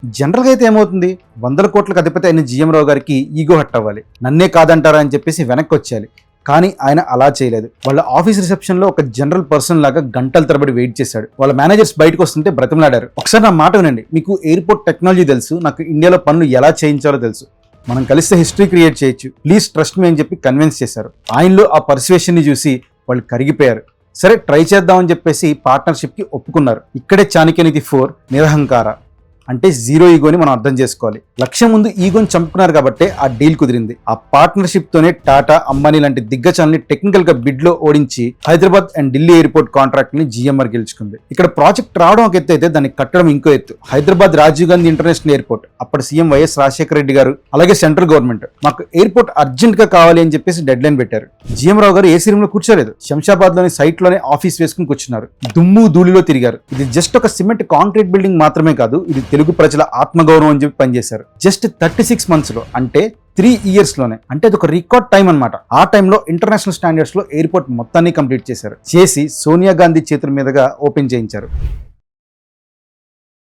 జనరల్గా అయితే ఏమవుతుంది, 100 కోట్లకు అధిపతి అయిన జీఎం రావు గారికి ఈగో హట్ అవ్వాలి, నన్నే కాదంటారా అని చెప్పేసి వెనక్కి వచ్చేయాలి. కానీ ఆయన అలా చేయలేదు. వాళ్ళ ఆఫీస్ రిసెప్షన్ లో ఒక జనరల్ పర్సన్ లాగా గంటల తరబడి వెయిట్ చేశాడు. వాళ్ళ మేనేజర్స్ బయటకు వస్తుంటే బ్రతిమలాడారు. ఒకసారి నా మాట వినండి, మీకు ఎయిర్పోర్ట్ టెక్నాలజీ తెలుసు, నాకు ఇండియాలో పనులు ఎలా చేయించాలో తెలుసు, మనం కలిస్తే హిస్టరీ క్రియేట్ చేయొచ్చు, ప్లీజ్ ట్రస్ట్ మీ అని చెప్పి కన్విన్స్ చేశారు. ఆయనలో ఆ పర్సువేషన్ ని చూసి వాళ్ళు కరిగిపోయారు. సరే ట్రై చేద్దామని చెప్పేసి పార్ట్నర్షిప్ కి ఒప్పుకున్నారు. ఇక్కడే చాణక్యనీతి 4 నిరహంకార అంటే జీరో ఈగోని మనం అర్థం చేసుకోవాలి. లక్ష్యం ముందు ఈగోని చంపుకున్నారు కాబట్టి ఆ డీల్ కుదిరింది. ఆ పార్ట్నర్షిప్ తోనే టాటా, అంబానీ లాంటి దిగ్గజాలని టెక్నికల్ గా బిడ్ లో ఓడించి Hyderabad and Delhi airport contract ని జిఎంఆర్ గెలుచుకుంది. ఇక్కడ ప్రాజెక్ట్ రావడం ఒక ఎత్తు అయితే దాన్ని కట్టడం ఇంకో ఎత్తు. హైదరాబాద్ రాజీవ్ గాంధీ ఇంటర్నేషనల్ ఎయిర్పోర్ట్ అప్పటి సీఎం వైఎస్ రాజశేఖర రెడ్డి గారు అలాగే సెంట్రల్ గవర్నమెంట్ మాకు ఎయిర్పోర్ట్ అర్జెంట్ గా కావాలి అని చెప్పేసి డెడ్ లైన్ పెట్టారు. జిఎం రావు గారు ఏసీ రూమ్ లో కూర్చోలేదు, శంషాబాద్ లోని సైట్ లోనే ఆఫీస్ వేసుకుని కూర్చున్నారు. దుమ్ము ధూళిలో తిరిగారు. ఇది జస్ట్ ఒక సిమెంట్ కాంక్రీట్ బిల్డింగ్ మాత్రమే కాదు, ఇది తెలుగు ప్రజల ఆత్మగౌరవం అని చెప్పి పనిచేశారు. జస్ట్ 36 months లో, అంటే 3 years లోనే, అంటే అది ఒక రికార్డ్ టైం అనమాట. ఆ టైంలో ఇంటర్నేషనల్ స్టాండర్డ్స్ లో ఎయిర్పోర్ట్ మొత్తాన్ని కంప్లీట్ చేశారు. చేసి సోనియా గాంధీ చేతుల మీదుగా ఓపెన్ చేయించారు.